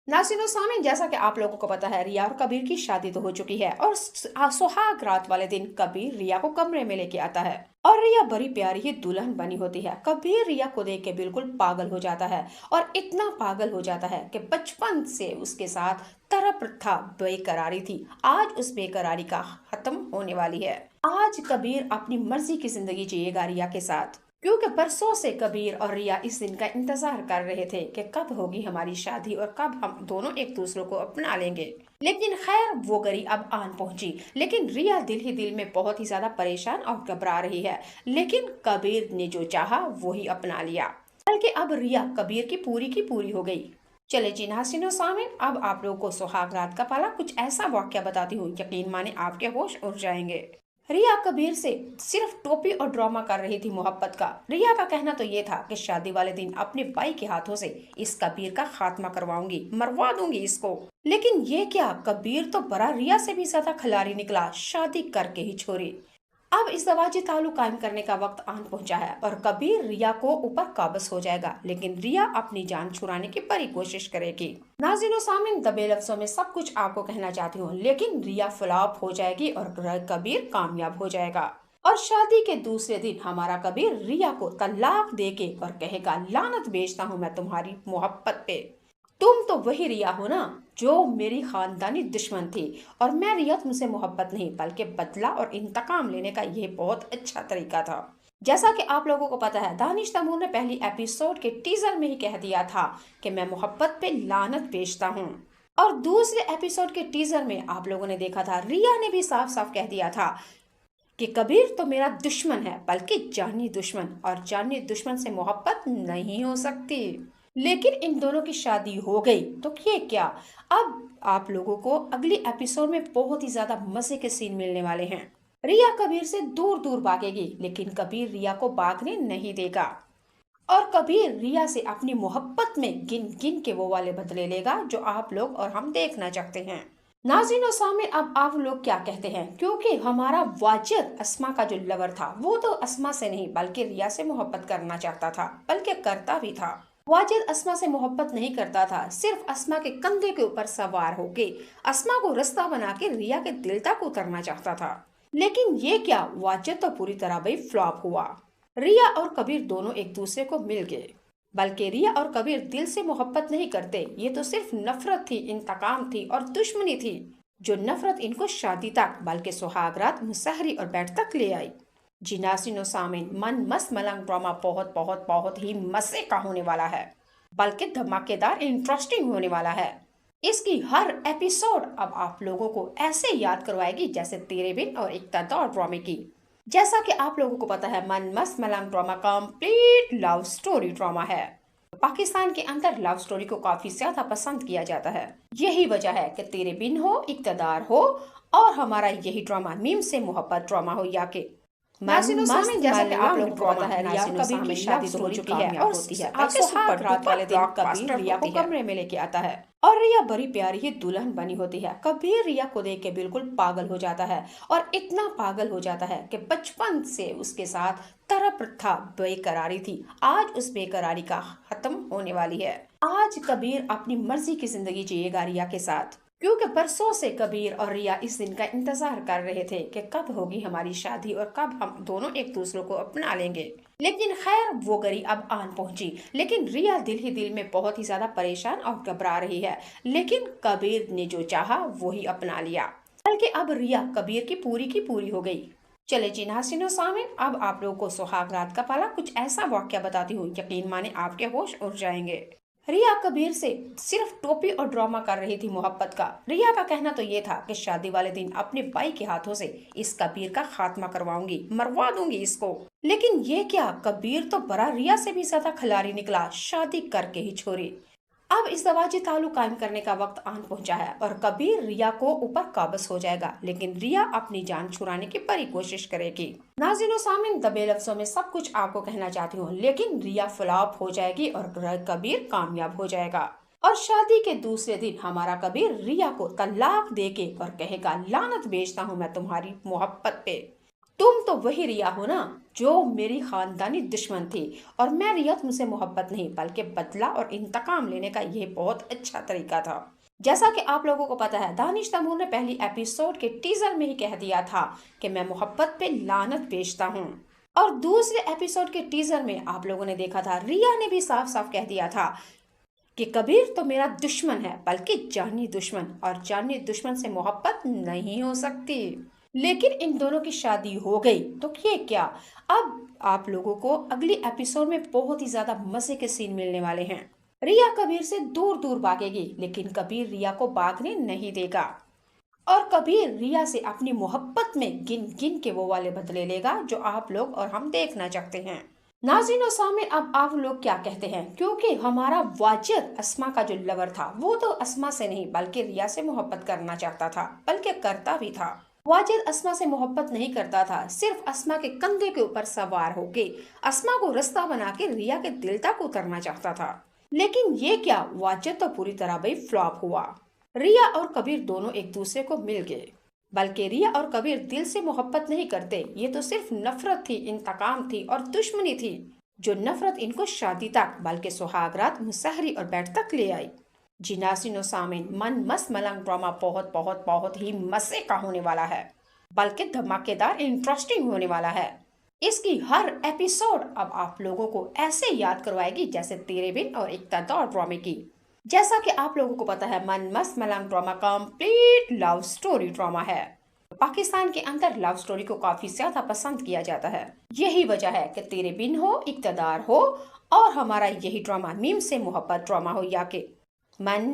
नाज़रीन और सामीन, जैसा कि आप लोगों को पता है, रिया और कबीर की शादी तो हो चुकी है और सुहाग रात वाले दिन कबीर रिया को कमरे में लेके आता है और रिया बड़ी प्यारी ही दुल्हन बनी होती है। कबीर रिया को देख के बिल्कुल पागल हो जाता है और इतना पागल हो जाता है कि बचपन से उसके साथ तरह प्रथा बेकरारी थी, आज उस बेकरारी का खत्म होने वाली है। आज कबीर अपनी मर्जी की जिंदगी जिएगा रिया के साथ, क्योंकि बरसों से कबीर और रिया इस दिन का इंतजार कर रहे थे कि कब होगी हमारी शादी और कब हम दोनों एक दूसरे को अपना लेंगे। लेकिन खैर वो घड़ी अब आन पहुंची, लेकिन रिया दिल ही दिल में बहुत ही ज्यादा परेशान और घबरा रही है। लेकिन कबीर ने जो चाहा वो ही अपना लिया, बल्कि अब रिया कबीर की पूरी हो गई। चले जी नाज़रीन सामीन, अब आप लोगों को सुहाग रात का पाला कुछ ऐसा वाक्य बताती हूँ, यकीन माने आपके होश उड़ जाएंगे। रिया कबीर से सिर्फ टोपी और ड्रामा कर रही थी मोहब्बत का। रिया का कहना तो ये था कि शादी वाले दिन अपने भाई के हाथों से इस कबीर का खात्मा करवाऊंगी, मरवा दूंगी इसको। लेकिन ये क्या, कबीर तो बड़ा रिया से भी ज्यादा खिलाड़ी निकला, शादी करके ही छोड़ी। अब इस दवाजी ताल्लुक कायम करने का वक्त आन पहुंचा है और कबीर रिया को ऊपर काबज हो जाएगा, लेकिन रिया अपनी जान छुड़ाने की बड़ी कोशिश करेगी। नाज़रीन सामीन, दबे लफ्जों में सब कुछ आपको कहना चाहती हूँ, लेकिन रिया फ्लॉप हो जाएगी और कबीर कामयाब हो जाएगा। और शादी के दूसरे दिन हमारा कबीर रिया को तलाक देके और कहेगा, लानत भेजता हूँ मैं तुम्हारी मोहब्बत पे। तुम तो वही रिया हो ना जो मेरी खानदानी दुश्मन थी, और मैं रिया तुमसे मोहब्बत नहीं बल्कि बदला और इंतकाम लेने का ये बहुत अच्छा तरीका था। जैसा कि आप लोगों को पता है, दानिश तैमूर ने पहली एपिसोड के टीजर में ही कह दिया था कि मैं मोहब्बत पे लानत भेजता हूँ, और दूसरे एपिसोड के टीजर में आप लोगों ने देखा था रिया ने भी साफ साफ कह दिया था कि कबीर तो मेरा दुश्मन है बल्कि जानी दुश्मन, और जानी दुश्मन से मोहब्बत नहीं हो सकती। लेकिन इन दोनों की शादी हो गई तो ये क्या, अब आप लोगों को अगली एपिसोड में बहुत ही ज्यादा मजे के सीन मिलने वाले हैं। रिया कबीर से दूर दूर भागेगी, लेकिन कबीर रिया को भागने नहीं देगा और कबीर रिया से अपनी मोहब्बत में गिन गिन के वो वाले बदले लेगा जो आप लोग और हम देखना चाहते हैं। नाज़रीन और सामीन, अब आप लोग क्या कहते हैं, क्योंकि हमारा वाजिद अस्मा का जो लवर था वो तो अस्मा से नहीं बल्कि रिया से मोहब्बत करना चाहता था, बल्कि करता भी था। वाजिद अस्मा से मोहब्बत नहीं करता था, सिर्फ अस्मा के कंधे के ऊपर सवार होके अस्मा को रास्ता बना के रिया के दिल तक उतरना चाहता था। लेकिन ये क्या, वाजिद तो पूरी तरह भाई फ्लॉप हुआ। रिया और कबीर दोनों एक दूसरे को मिल गए, बल्कि रिया और कबीर दिल से मोहब्बत नहीं करते, ये तो सिर्फ नफरत थी, इंतकाम थी और दुश्मनी थी। जो नफरत इनको शादी तक बल्कि सुहागरात, मुसहरी और बैठ तक ले आई। जी नाज़रीन सामीन, मन मस्त मलंग ड्रामा बहुत बहुत बहुत ही मजे का होने वाला है, बल्कि धमाकेदार इंटरेस्टिंग होने वाला है। इसकी हर एपिसोड अब आप लोगों को ऐसे याद करवाएगी जैसे तेरे बिन और इक़्तिदार ड्रामे की। जैसा कि आप लोगों को पता है, मन मस्त मलंग drama complete love story drama है। पाकिस्तान के अंदर लव स्टोरी को काफी ज्यादा पसंद किया जाता है। यही वजह है कि तेरे बिन हो, इक़्तिदार हो, और हमारा यही ड्रामा मीम से मोहब्बत ड्रामा हो, या के नाज़रीन सामीन, जैसा कि आप लोगों को पता है, रिया और कबीर की शादी तो हो चुकी है और सुहाग रात वाले दिन कबीर रिया को कमरे में लेके आता है और रिया बड़ी प्यारी ही दुल्हन बनी होती है। कबीर रिया को देख के बिल्कुल पागल हो जाता है और इतना पागल हो जाता है कि बचपन से उसके साथ तरह प्रथा बेकरारी थी, आज उस बेकरारी का खत्म होने वाली है। आज कबीर अपनी मर्जी की जिंदगी जिएगा रिया के साथ, क्योंकि बरसों से कबीर और रिया इस दिन का इंतजार कर रहे थे कि कब होगी हमारी शादी और कब हम दोनों एक दूसरे को अपना लेंगे। लेकिन खैर वो घड़ी अब आन पहुंची, लेकिन रिया दिल ही दिल में बहुत ही ज्यादा परेशान और घबरा रही है। लेकिन कबीर ने जो चाहा वो ही अपना लिया, बल्कि अब रिया कबीर की पूरी हो गई। चले जी नाज़रीन सामीन, अब आप लोगों को सुहाग रात का पाला कुछ ऐसा वाक्य बताती हूँ, यकीन माने आपके होश उड़ जाएंगे। रिया कबीर से सिर्फ टोपी और ड्रामा कर रही थी मोहब्बत का। रिया का कहना तो ये था कि शादी वाले दिन अपने भाई के हाथों से इस कबीर का खात्मा करवाऊंगी, मरवा दूंगी इसको। लेकिन ये क्या, कबीर तो बड़ा रिया से भी ज्यादा खिलाड़ी निकला, शादी करके ही छोड़ी। अब इस दवाजी ताल्लुक कायम करने का वक्त आन पहुंचा है और कबीर रिया को ऊपर काबज हो जाएगा, लेकिन रिया अपनी जान छुड़ाने की बड़ी कोशिश करेगी। नाज़रीन सामीन, दबे लफ्जों में सब कुछ आपको कहना चाहती हूँ, लेकिन रिया फ्लॉप हो जाएगी और कबीर कामयाब हो जाएगा। और शादी के दूसरे दिन हमारा कबीर रिया को तलाक देके और कहेगा, लानत भेजता हूँ मैं तुम्हारी मोहब्बत पे। तुम तो वही रिया हो ना जो मेरी खानदानी दुश्मन थी, और मैं रिया तुमसे मोहब्बत नहीं बल्कि बदला और इंतकाम लेने का ये बहुत अच्छा तरीका था। जैसा कि आप लोगों को पता है, दानिश तैमूर ने पहली एपिसोड के टीजर में ही कह दिया था कि मैं मोहब्बत पे लानत भेजता हूँ। और दूसरे एपिसोड के टीजर में आप लोगों ने देखा था, रिया ने भी साफ साफ कह दिया था कि कबीर तो मेरा दुश्मन है, बल्कि जानी दुश्मन, और जानी दुश्मन से मोहब्बत नहीं हो सकती। लेकिन इन दोनों की शादी हो गई, तो ये क्या, अब आप लोगों को अगली एपिसोड में बहुत ही ज्यादा मजे के सीन मिलने वाले हैं। रिया कबीर से दूर दूर भागेगी, लेकिन कबीर रिया को भागने नहीं देगा, और कबीर रिया से अपनी मोहब्बत में गिन गिन के वो वाले बदले लेगा जो आप लोग और हम देखना चाहते हैं। नाज़रीन और सामने, अब आप लोग क्या कहते हैं? क्योंकि हमारा वाजिद अस्मा का जो लवर था, वो तो अस्मा से नहीं बल्कि रिया से मोहब्बत करना चाहता था, बल्कि करता भी था। वाजिद अस्मा से मोहब्बत नहीं करता था, सिर्फ अस्मा के कंधे के ऊपर सवार होके अस्मा को रास्ता बना के रिया के दिल तक उतरना चाहता था। लेकिन ये क्या, वाजिद तो पूरी तरह भाई फ्लॉप हुआ। रिया और कबीर दोनों एक दूसरे को मिल गए, बल्कि रिया और कबीर दिल से मोहब्बत नहीं करते, ये तो सिर्फ नफरत थी, इंतकाम थी और दुश्मनी थी, जो नफरत इनको शादी तक बल्कि सुहागरात, मुसहरी और बैठ तक ले आई। जी नाज़रीन और सामीन, मन मस्त मलंग ड्रामा बहुत बहुत बहुत ही मजे का होने वाला है, बल्कि धमाकेदार इंटरेस्टिंग होने वाला है। इसकी हर एपिसोड अब आप लोगों को ऐसे याद करवाएगी जैसे तेरे बिन और इक़्तिदार ड्रामे की। जैसा कि आप लोगों को पता है, मन मस्त मलंग drama complete love story drama है। पाकिस्तान के अंदर लव स्टोरी को काफी ज्यादा पसंद किया जाता है। यही वजह है कि तेरे बिन हो, इक़्तिदार हो, और हमारा यही ड्रामा मीम से मोहब्बत ड्रामा हो, या कि मन